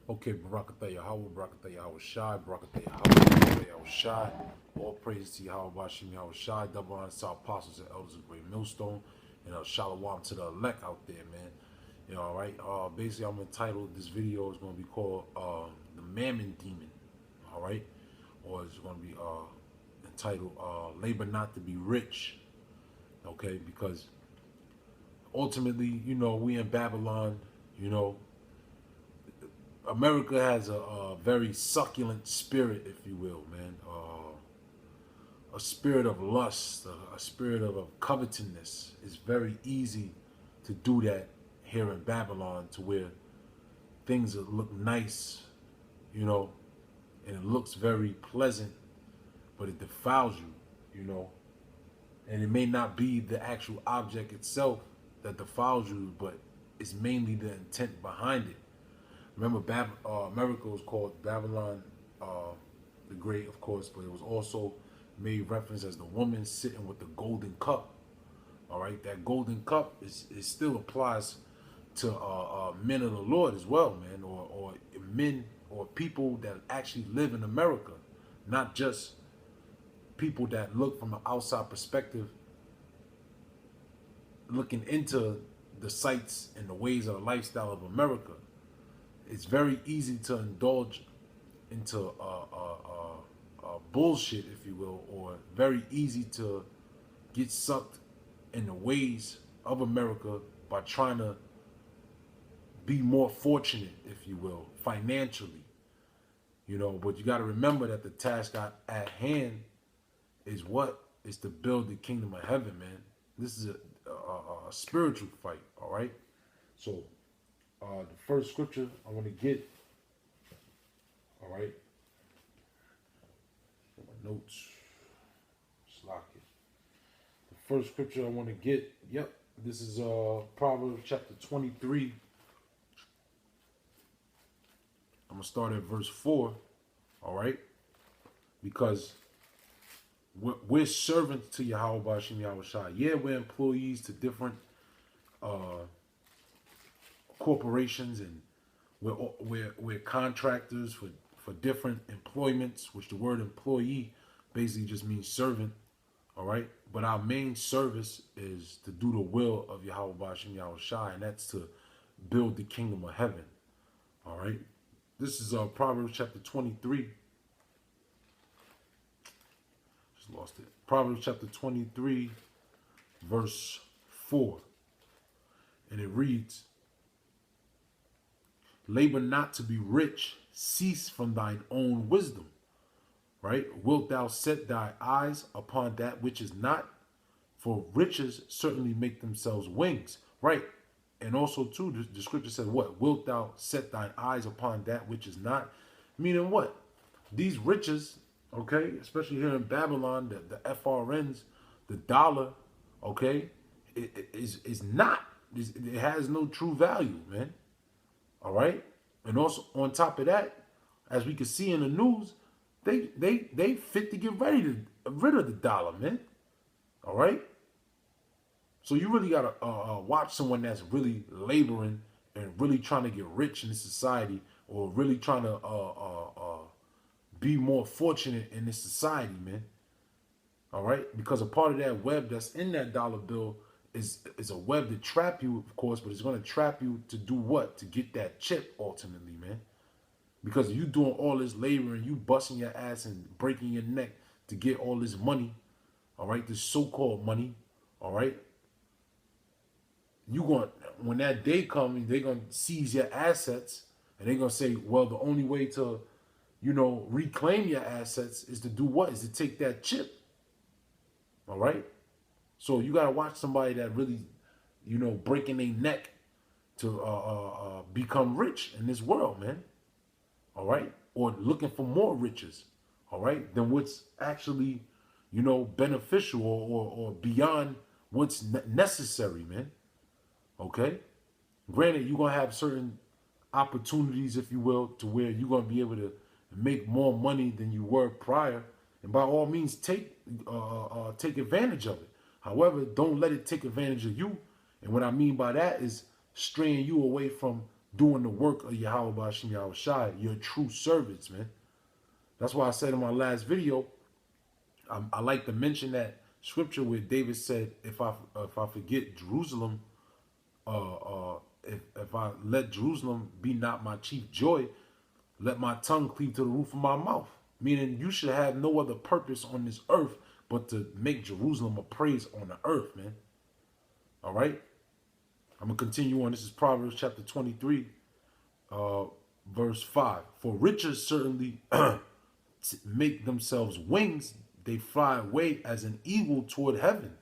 Okay, Barakatah Yahweh, Barakatah Yahweh Shai, Barakatah Yahweh, Yahweh Shai. All praise to Yahweh Bashim Yahweh Shai, double honor to our apostles and elders of Great Millstone, and shalom to the elect out there, man. You know, all right. Basically, I'm entitled. This video is going to be called "The Mammon Demon," all right, or it's going to be entitled "Labor Not to Be Rich," okay, because ultimately, we in Babylon, you know, America has a very succulent spirit, if you will, man. A spirit of lust, a spirit of covetousness. It's very easy to do that here in Babylon, to where things look nice, you know, and it looks very pleasant, but it defiles you, you know. And it may not be the actual object itself that defiles you, but it's mainly the intent behind it. Remember, America was called Babylon the Great, of course, but it was also made reference as the woman sitting with the golden cup. All right, that golden cup is still applies to men of the Lord as well, man, or men or people that actually live in America, not just people that look from an outside perspective, looking into the sights and the ways of the lifestyle of America. It's very easy to indulge into bullshit, if you will, or very easy to get sucked in the ways of America by trying to be more fortunate, if you will, financially. But you got to remember that the task at hand is what? Is to build the kingdom of heaven, man. This is a spiritual fight, all right? So, the first scripture I want to get, all right? My notes, slock it. The first scripture I want to get, yep, this is Proverbs chapter 23. I'm going to start at verse 4, all right? Because we're servants to Yahweh Bashim Yahweh Shai. Yeah, we're employees to different corporations, and we're contractors for different employments, which the word employee basically just means servant, all right? But our main service is to do the will of Yahweh Bashim Yahweh Shai, and that's to build the kingdom of heaven, all right? This is Proverbs chapter 23. Just lost it. Proverbs chapter 23, verse 4. And it reads, labor not to be rich, cease from thine own wisdom. Right? Wilt thou set thy eyes upon that which is not? For riches certainly make themselves wings. Right? And also, too, the scripture says what? Wilt thou set thine eyes upon that which is not? Meaning what? These riches, okay, especially here in Babylon, the FRNs, the dollar, okay, is not. It has no true value, man. All right, and also on top of that, as we can see in the news, they fit to get rid of the dollar, man. All right, so you really gotta watch someone that's really laboring and really trying to get rich in this society, or really trying to be more fortunate in this society, man. All right, because a part of that web that's in that dollar bill is a web to trap you, of course, but it's going to trap you to do what? To get that chip, ultimately, man. Because you doing all this labor and you busting your ass and breaking your neck to get all this money, all right, this so-called money, all right. When that day comes, they're going to seize your assets, and they're going to say, well, the only way to, reclaim your assets is to do what? Is to take that chip. All right. So you gotta watch somebody that really, breaking their neck to become rich in this world, man. All right, or looking for more riches. All right, than what's actually, beneficial or beyond what's necessary, man. Okay. Granted, you're gonna have certain opportunities, if you will, to where you're gonna be able to make more money than you were prior, and by all means, take advantage of it. However, don't let it take advantage of you. And what I mean by that is straying you away from doing the work of Yahweh Bashim Yahweh Shai, your true servants, man. That's why I said in my last video, I like to mention that scripture where David said, if I forget Jerusalem, if I let Jerusalem be not my chief joy, let my tongue cleave to the roof of my mouth. Meaning you should have no other purpose on this earth but to make Jerusalem a praise on the earth, man. All right? I'm going to continue on. This is Proverbs chapter 23, verse 5. For riches certainly make themselves wings. They fly away as an eagle toward heaven.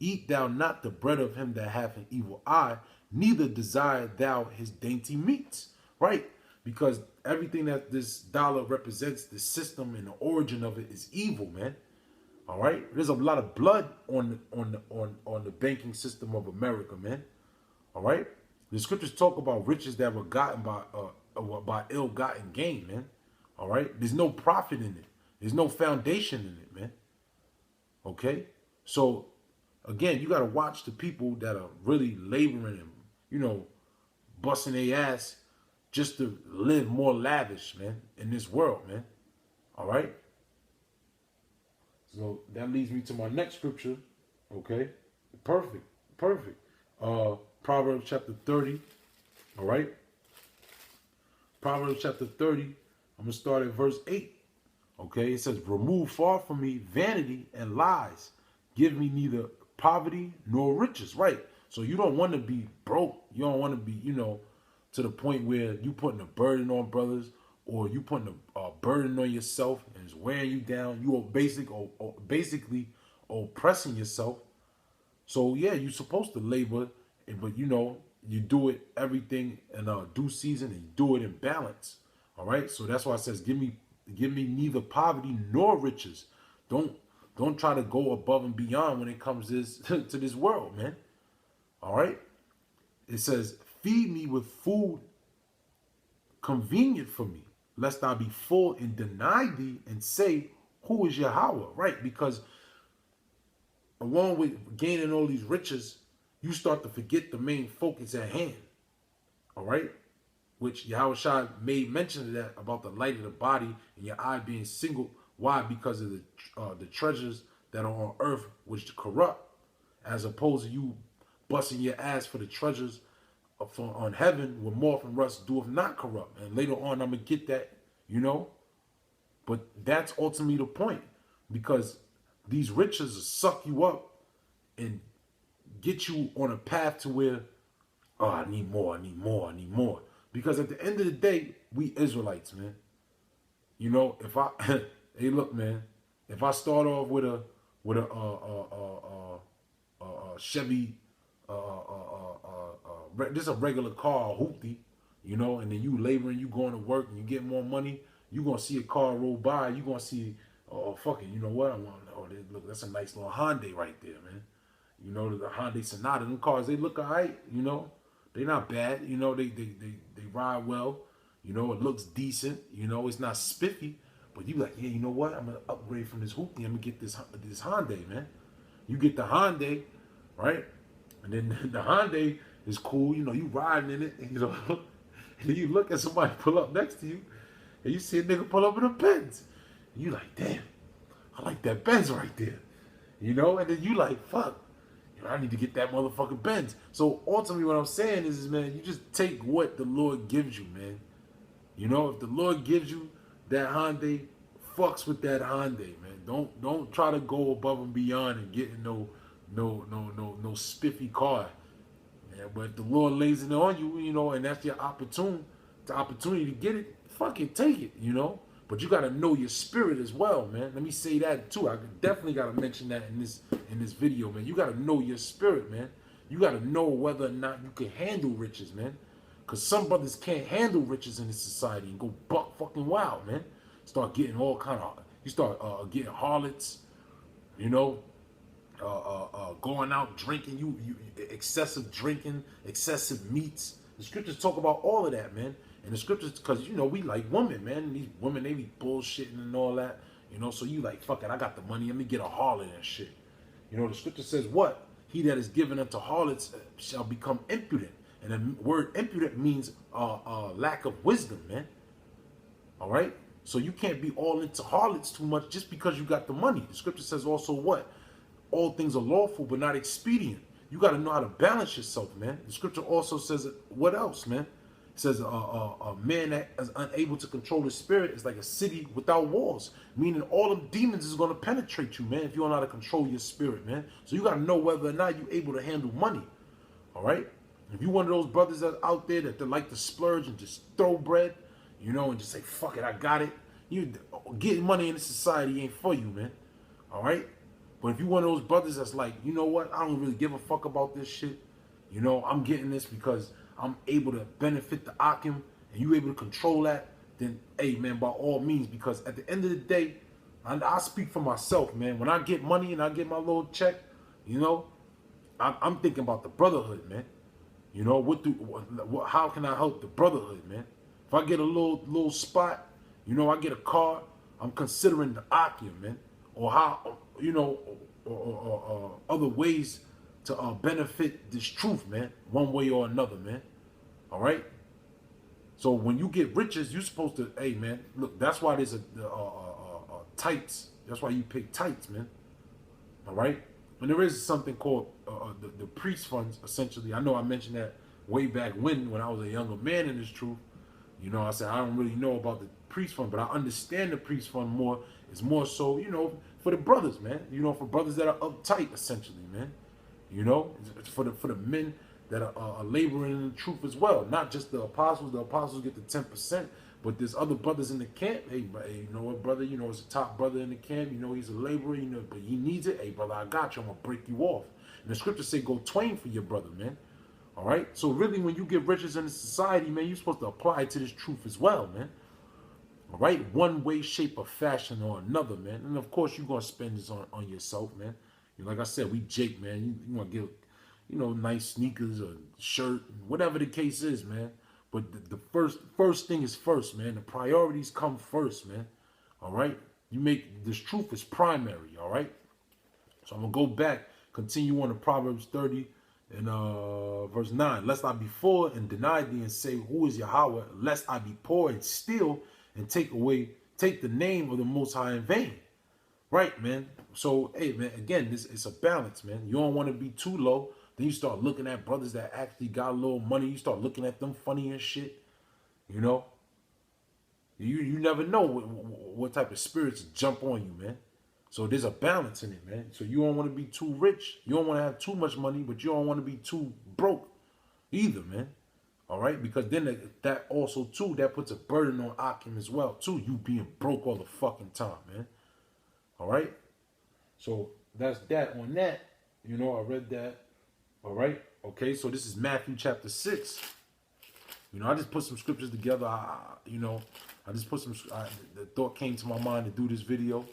Eat thou not the bread of him that hath an evil eye, neither desire thou his dainty meats. Right? Because everything that this dollar represents, the system and the origin of it is evil, man. All right? There's a lot of blood on the banking system of America, man. All right? The scriptures talk about riches that were gotten by ill-gotten gain, man. All right? There's no profit in it. There's no foundation in it, man. Okay? So, again, you got to watch the people that are really laboring and, you know, busting their ass just to live more lavish, man, in this world, man. All right? So that leads me to my next scripture. Okay? Perfect. Proverbs chapter 30. All right? Proverbs chapter 30. I'm going to start at verse 8. Okay? It says, remove far from me vanity and lies. Give me neither poverty nor riches. Right? So you don't want to be broke. You don't want to be, you know, to the point where you putting a burden on brothers, or you putting a burden on yourself and it's wearing you down. You are basically oppressing yourself. So yeah, you're supposed to labor, but you know, you do it everything in due season, and you do it in balance. All right. So that's why it says, give me neither poverty nor riches. Don't try to go above and beyond when it comes to this world, man. All right. It says, feed me with food convenient for me, lest I be full and deny thee and say, who is Yahweh? Right? Because along with gaining all these riches, you start to forget the main focus at hand. All right? Which Yahweh Shai made mention of that, about the light of the body and your eye being single. Why? Because of the treasures that are on earth, which corrupt, as opposed to you busting your ass for the treasures on heaven, where moth and rust doeth not corrupt. And later on, I'm going to get that, you know. But that's ultimately the point. Because these riches will suck you up and get you on a path to where, oh, I need more. Because at the end of the day, we Israelites, man. You know, if I, hey, look, man, if I start off with a Chevy, just a regular car, a hoopty, you know, and then you laboring, you going to work, and you get more money, you gonna see a car roll by, you gonna see, oh, fucking, you know what, look, that's a nice little Hyundai right there, man. You know, the Hyundai Sonata, them cars, they look all right, you know, they not bad, you know, they ride well, you know, it looks decent, you know, it's not spiffy, but you like, yeah, you know what, I'm gonna upgrade from this hoopty, I'm gonna get this Hyundai, man. You get the Hyundai, right? And then the Hyundai is cool, you know, you riding in it, and, you know, and then you look at somebody pull up next to you, and you see a nigga pull up in a Benz. And you like, damn, I like that Benz right there. You know, and then you like, fuck, you know, I need to get that motherfucking Benz. So ultimately what I'm saying is, man, you just take what the Lord gives you, man. You know, if the Lord gives you that Hyundai, fucks with that Hyundai, man. Don't try to go above and beyond and get no spiffy car. Yeah, but if the Lord lays it on you, you know, and that's your opportunity to get it, fucking take it, you know. But you gotta know your spirit as well, man. Let me say that too. I definitely gotta mention that in this video, man. You gotta know your spirit, man. You gotta know whether or not you can handle riches, man. Cause some brothers can't handle riches in this society and go buck fucking wild, man. Start getting all kind of, you start getting harlots, you know. Going out drinking, you excessive drinking, excessive meats. The scriptures talk about all of that, man. And the scriptures, because, you know, we like women, man. And these women, they be bullshitting and all that, you know. So you like, fuck it, I got the money, let me get a harlot and shit. You know, the scripture says what? He that is given unto harlots shall become impudent. And the word impudent means lack of wisdom, man. All right? So you can't be all into harlots too much just because you got the money. The scripture says also what? All things are lawful, but not expedient. You got to know how to balance yourself, man. The scripture also says, what else, man? It says a man that is unable to control his spirit is like a city without walls. Meaning all them demons is going to penetrate you, man, if you don't know how to control your spirit, man. So you got to know whether or not you're able to handle money. All right? If you one of those brothers that out there that like to splurge and just throw bread, you know, and just say, fuck it, I got it. You getting money in this society ain't for you, man. All right? But if you one of those brothers that's like, you know what, I don't really give a fuck about this shit. You know, I'm getting this because I'm able to benefit the Akim and you able to control that, then, hey, man, by all means, because at the end of the day, I speak for myself, man. When I get money and I get my little check, you know, I'm thinking about the brotherhood, man. You know, how can I help the brotherhood, man? If I get a little spot, you know, I get a car, I'm considering the Akim, man. Or how, you know, or other ways to benefit this truth, man, one way or another, man. All right. So when you get riches, you're supposed to, hey, man, look, that's why there's a tights. That's why you pick tights, man. All right. And there is something called the priest funds, essentially. I know I mentioned that way back when I was a younger man in this truth. You know, I said I don't really know about the priest fund, but I understand the priest fund more. It's more so, you know, for the brothers, man. You know, for brothers that are uptight, essentially, man. You know, it's for the men that are laboring in the truth as well. Not just the apostles. The apostles get the 10%, but there's other brothers in the camp. Hey, you know what, brother? You know, it's a top brother in the camp. You know, he's a laborer. You know, but he needs it. Hey, brother, I got you. I'm gonna break you off. And the scriptures say, go twain for your brother, man. All right. So really, when you get riches in the society, man, you're supposed to apply it to this truth as well, man. All right, one way, shape, or fashion or another, man. And of course, you're gonna spend this on yourself, man. You know, like I said, we Jake, man. You want to get, you know, nice sneakers or shirt, whatever the case is, man. But the first thing is first, man. The priorities come first, man. All right, you make this truth is primary. All right. So I'm gonna go back, continue on to Proverbs 30 and verse 9. Lest I be full and deny thee and say, who is Yahweh? Lest I be poor and steal and take the name of the Most High in vain. Right, man. So, hey, man, again, it's a balance, man. You don't want to be too low. Then you start looking at brothers that actually got a little money. You start looking at them funny and shit. You know? You never know what type of spirits jump on you, man. So there's a balance in it, man. So you don't want to be too rich. You don't want to have too much money, but you don't want to be too broke either, man. All right, because then that also too, that puts a burden on Akim as well too. You being broke all the fucking time, man. All right, so that's that on that. You know, I read that. All right, okay. So this is Matthew chapter 6. You know, I just put some scriptures together. I just put some. The thought came to my mind to do this video.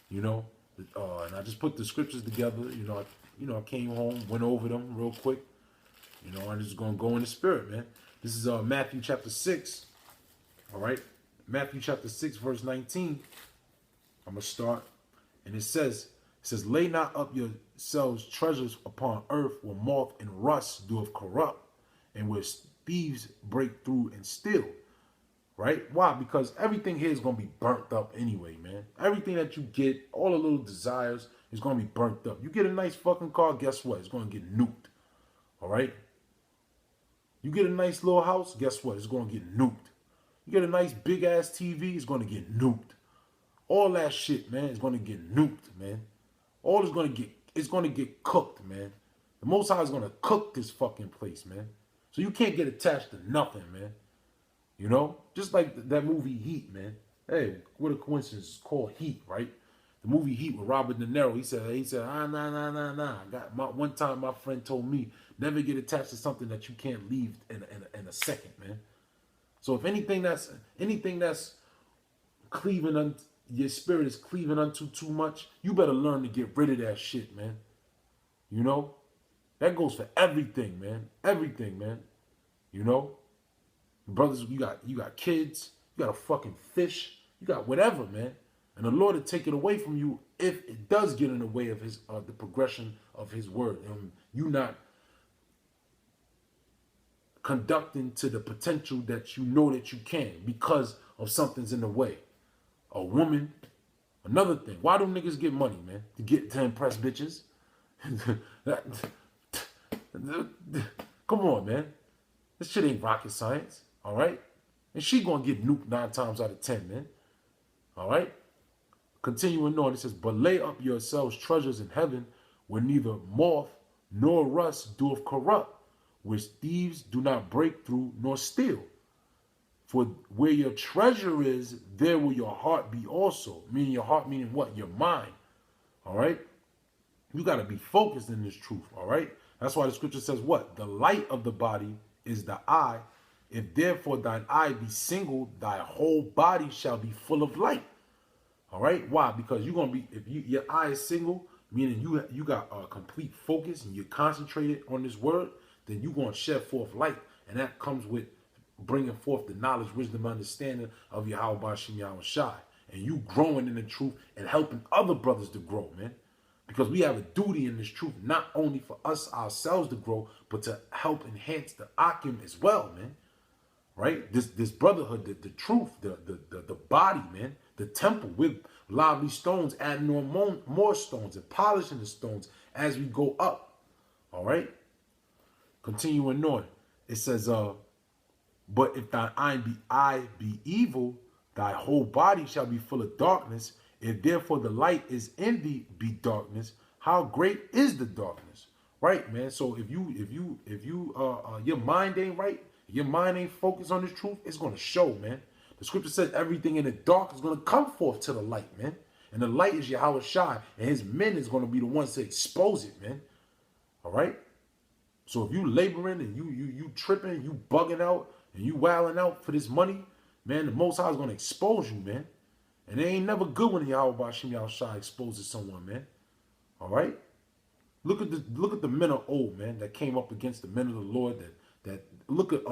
You know, and I just put the scriptures together. I came home, went over them real quick. You know, I'm just gonna go in the spirit, man. This is Matthew chapter 6. All right, Matthew chapter 6, verse 19. I'm gonna start, and it says, lay not up yourselves treasures upon earth, where moth and rust doeth corrupt, and where thieves break through and steal. Right? Why? Because everything here is gonna be burnt up anyway, man. Everything that you get, all the little desires, is gonna be burnt up. You get a nice fucking car, guess what? It's gonna get nuked. All right. You get a nice little house, guess what? It's going to get nuked. You get a nice big ass TV, it's going to get nuked. All that shit, man, is going to get nuked, man. All is going to get, it's going to get cooked, man. The Most High is going to cook this fucking place, man. So you can't get attached to nothing, man. You know? Just like that movie Heat, man. Hey, what a coincidence. It's called Heat, right? The movie Heat with Robert De Niro. He said, nah. One time my friend told me, never get attached to something that you can't leave in a second, man. So if anything that's cleaving your spirit is cleaving unto too much, you better learn to get rid of that shit, man. You know? That goes for everything, man. Everything, man. You know? Brothers, you got kids, you got a fucking fish, you got whatever, man. And the Lord will take it away from you if it does get in the way of his the progression of his word. And you not conducting to the potential that you know that you can because of something's in the way. A woman, another thing. Why do niggas get money, man? To impress bitches? Come on, man. This shit ain't rocket science, all right? And she gonna get nuked 9 times out of 10, man. All right? Continuing on, it says, but lay up yourselves treasures in heaven where neither moth nor rust doeth corrupt, which thieves do not break through nor steal. For where your treasure is, there will your heart be also. Meaning your heart, meaning what? Your mind. All right? You got to be focused in this truth. All right? That's why the scripture says what? The light of the body is the eye. If therefore thine eye be single, thy whole body shall be full of light. All right? Why? Because you're going to be, if your eye is single, meaning you got a complete focus and you're concentrated on this word, then you're going to shed forth light. And that comes with bringing forth the knowledge, wisdom, understanding of Yahweh Bashim Yahweh Shai. And you growing in the truth and helping other brothers to grow, man. Because we have a duty in this truth, not only for us ourselves to grow, but to help enhance the Akim as well, man. Right? This brotherhood, the truth, the body, man, the temple with lively stones, adding on more stones and polishing the stones as we go up. All right? Continuing on. It says, but if thine eye be evil, thy whole body shall be full of darkness. If therefore the light is in thee be darkness, how great is the darkness? Right, man. So if you your mind ain't right, your mind ain't focused on this truth, it's gonna show, man. The scripture says everything in the dark is gonna come forth to the light, man. And the light is Yahweh Shai, and his men is gonna be the ones to expose it, man. All right. So if you laboring and you tripping, you bugging out, and you wilding out for this money, man, the Most High is gonna expose you, man. And it ain't never good when Yahweh Bashim Yahweh Shai exposes someone, man. All right? Look at the men of old, man, that came up against the men of the Lord. That look at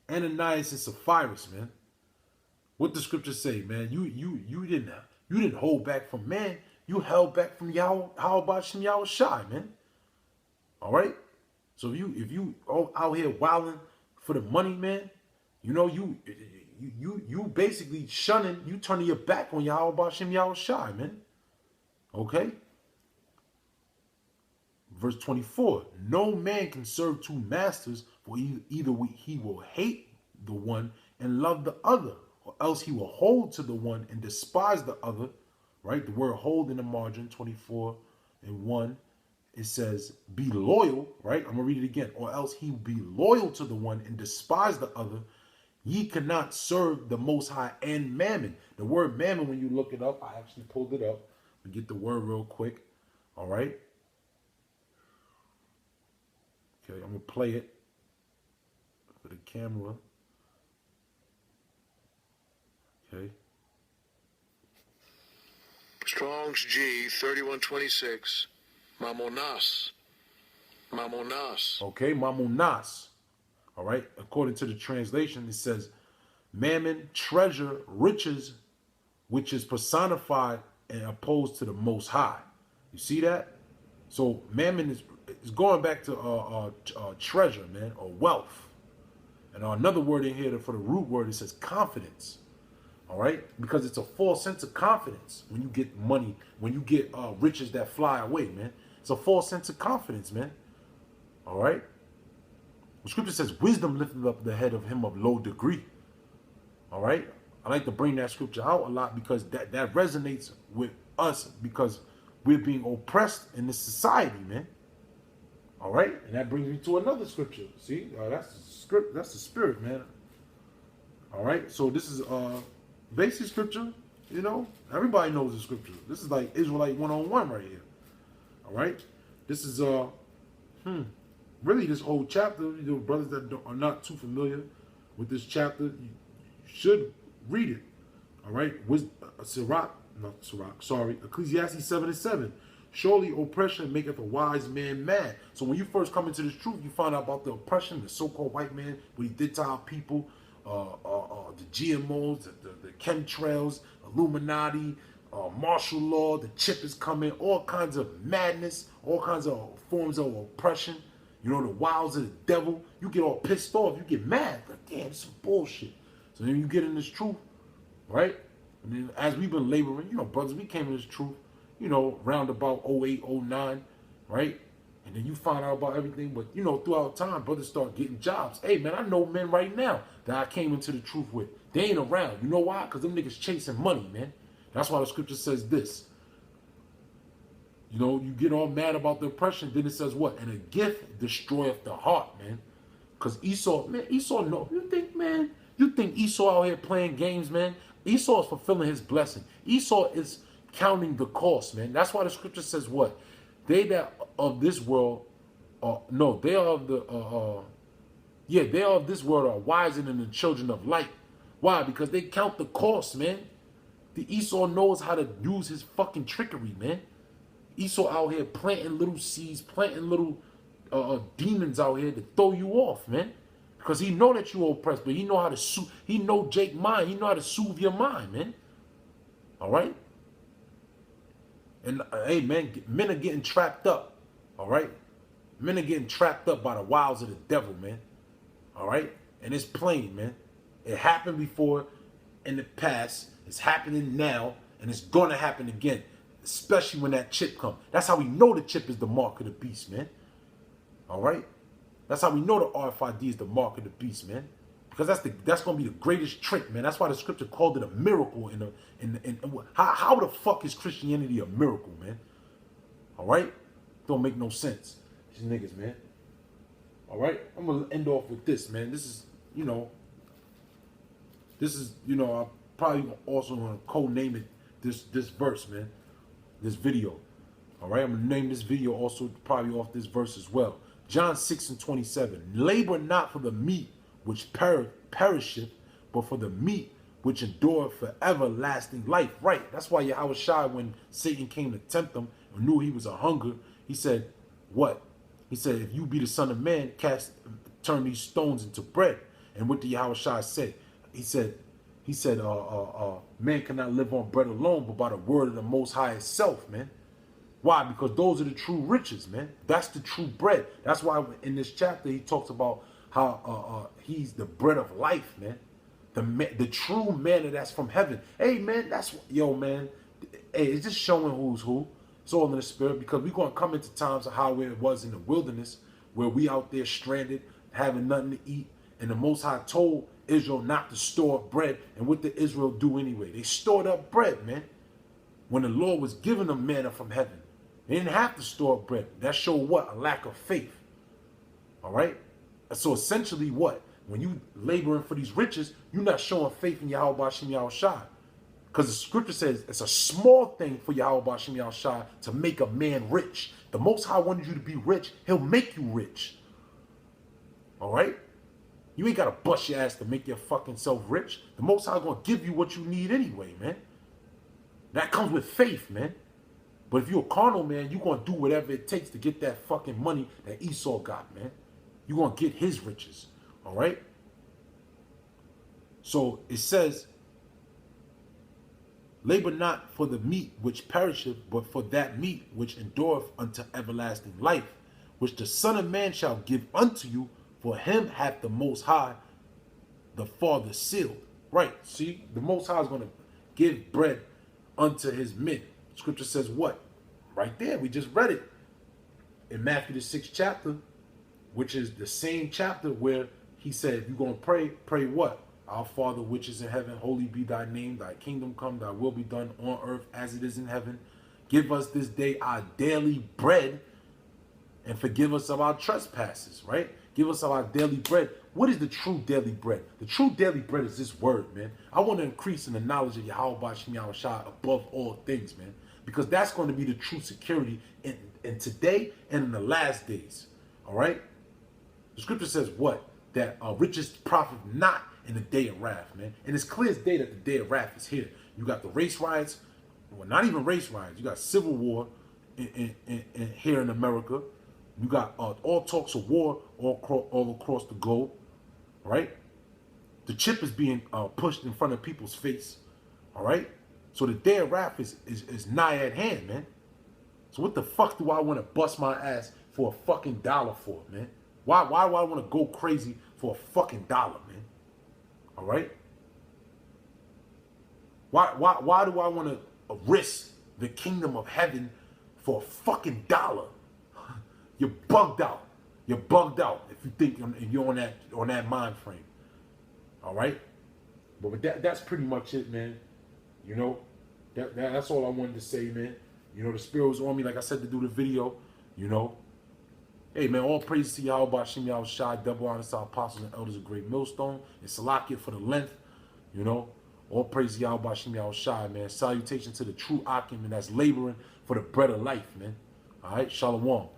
Ananias and Sapphira, man. What the scriptures say, man? You didn't hold back from man. You held back from Yahweh Bashim Yahweh Shai, man. All right? So if you out here wilding for the money, man, you know, you basically shunning, you turning your back on Yahweh Bashim Yahweh Shai, man. Okay? Verse 24, no man can serve 2 masters, for either he will hate the one and love the other, or else he will hold to the one and despise the other. Right? The word hold in the margin, 24:1, it says, be loyal, right? I'm going to read it again. Or else he will be loyal to the one and despise the other. Ye cannot serve the Most High and Mammon. The word Mammon, when you look it up, I actually pulled it up. Let me get the word real quick. All right. Okay, I'm going to play it for the camera. Okay. Strong's G 3126. Mammonas. Mammonas. Okay, Mammonas. All right. According to the translation, it says, Mammon, treasure, riches, which is personified and opposed to the Most High. You see that? So Mammon is going back to treasure, man, or wealth. And another word in here for the root word, it says confidence. All right? Because it's a false sense of confidence when you get money, when you get riches that fly away, man. It's a false sense of confidence, man. All right? The scripture says, wisdom lifted up the head of him of low degree. All right? I like to bring that scripture out a lot because that resonates with us because we're being oppressed in this society, man. All right? And that brings me to another scripture. See? That's the script. That's the spirit, man. All right? So this is basic scripture. You know? Everybody knows the scripture. This is like Israelite 101 right here. All right? This is really this whole chapter. You know, brothers that are not too familiar with this chapter, you should read it. All right? Ecclesiastes 7:7. Surely oppression maketh a wise man mad. So when you first come into this truth, you find out about the oppression, the so-called white man, what he did to our people, the GMOs, the chemtrails, Illuminati, martial law, the chip is coming, all kinds of madness, all kinds of forms of oppression, you know, the wiles of the devil. You get all pissed off, you get mad, like, damn, it's some bullshit. So then you get in this truth, right? And then as we've been laboring, you know, brothers, we came in this truth, you know, round about 08, 09, right? And then you find out about everything, but, you know, throughout time, brothers start getting jobs. Hey, man, I know men right now that I came into the truth with. They ain't around. You know why? Because them niggas chasing money, man. That's why the scripture says this. You know, you get all mad about the oppression, then it says what? And a gift destroyeth the heart, man. Because Esau, man, Esau, no. You think Esau out here playing games, man? Esau is fulfilling his blessing. Esau is counting the cost, man. That's why the scripture says what? They that of this world, no, they are of the, they are of this world are wiser than the children of light. Why? Because they count the cost, man. The Esau knows how to use his fucking trickery, man. Esau out here planting little seeds, planting little demons out here to throw you off, man. Because he know that you're oppressed, but he know how to he know Jake mind. He know how to soothe your mind, man. All right? And hey, man, men are getting trapped up. All right? Men are getting trapped up by the wiles of the devil, man. All right? And it's plain, man. It happened before in the past. It's happening now. And it's going to happen again. Especially when that chip comes. That's how we know the chip is the mark of the beast, man. All right? That's how we know the RFID is the mark of the beast, man. Because that's going to be the greatest trick, man. That's why the scripture called it a miracle. How the fuck is Christianity a miracle, man? All right? Don't make no sense. These niggas, man. All right? I'm going to end off with this, man. This is, you know, I probably also going to co-name it this verse, man. This video. All right? I'm going to name this video also probably off this verse as well. John 6:27. Labor not for the meat which perisheth, but for the meat which endureth for everlasting life. Right. That's why Yahweh Shai, when Satan came to tempt him and knew he was a hunger, he said, what? He said, if you be the son of man, turn these stones into bread. And what did Yahweh Shai say? He said, man cannot live on bread alone, but by the word of the Most High itself, man. Why? Because those are the true riches, man. That's the true bread. That's why in this chapter he talks about how he's the bread of life, man. The true manna that's from heaven. Hey, man, man. Hey, it's just showing who's who. It's all in the spirit, because we're going to come into times of how it was in the wilderness, where we out there stranded, having nothing to eat. And the Most High told Israel not to store up bread. And what did Israel do anyway? They stored up bread, man. When the Lord was giving them manna from heaven. They didn't have to store up bread. That showed what? A lack of faith. All right? So essentially what? When you laboring for these riches, you're not showing faith in Yahweh B'Shem Yahweh Shai. Because the scripture says it's a small thing for Yahweh B'Shem Yahweh Shai to make a man rich. The Most High wanted you to be rich. He'll make you rich. All right? You ain't got to bust your ass to make your fucking self rich. The Most High going to give you what you need anyway, man. That comes with faith, man. But if you're a carnal man, you're going to do whatever it takes to get that fucking money that Esau got, man. You're going to get his riches. All right? So it says, labor not for the meat which perisheth, but for that meat which endureth unto everlasting life, which the Son of Man shall give unto you, for him hath the Most High the Father sealed. Right. See, the Most High is going to give bread unto his men. Scripture says what? Right there. We just read it. In Matthew the 6th chapter, which is the same chapter where he said, if you're going to pray, pray what? Our Father which is in heaven, holy be thy name, thy kingdom come, thy will be done on earth as it is in heaven. Give us this day our daily bread, and forgive us of our trespasses, right? Give us of our daily bread. What is the true daily bread? The true daily bread is this word, man. I want to increase in the knowledge of Yahweh B'Shem Yahweh Shai above all things, man. Because that's going to be the true security in today and in the last days. All right? The scripture says what? That riches profit not in the day of wrath, man. And it's clear as day that the day of wrath is here. You got the race riots. Well, not even race riots. You got civil war here in America. You got all talks of war all across the globe, right? The chip is being pushed in front of people's face, all right? So the day of wrath is nigh at hand, man. So what the fuck do I want to bust my ass for a fucking dollar for, man? Why do I want to go crazy for a fucking dollar, man? All right? Why do I want to risk the kingdom of heaven for a fucking dollar? You're bugged out. You're bugged out if you think you're on that mind frame. All right? But that's pretty much it, man. You know, that's all I wanted to say, man. You know, the spirit was on me, like I said, to do the video. You know, hey, man, all praise to Yahweh, Bashim Yahweh Shai, double honor to our apostles and elders of Great Millstone, and Salakia for the length. You know, all praise to Yahweh, Bashim Yahweh Shai, man. Salutation to the true Akim, and that's laboring for the bread of life, man. All right, Shalom.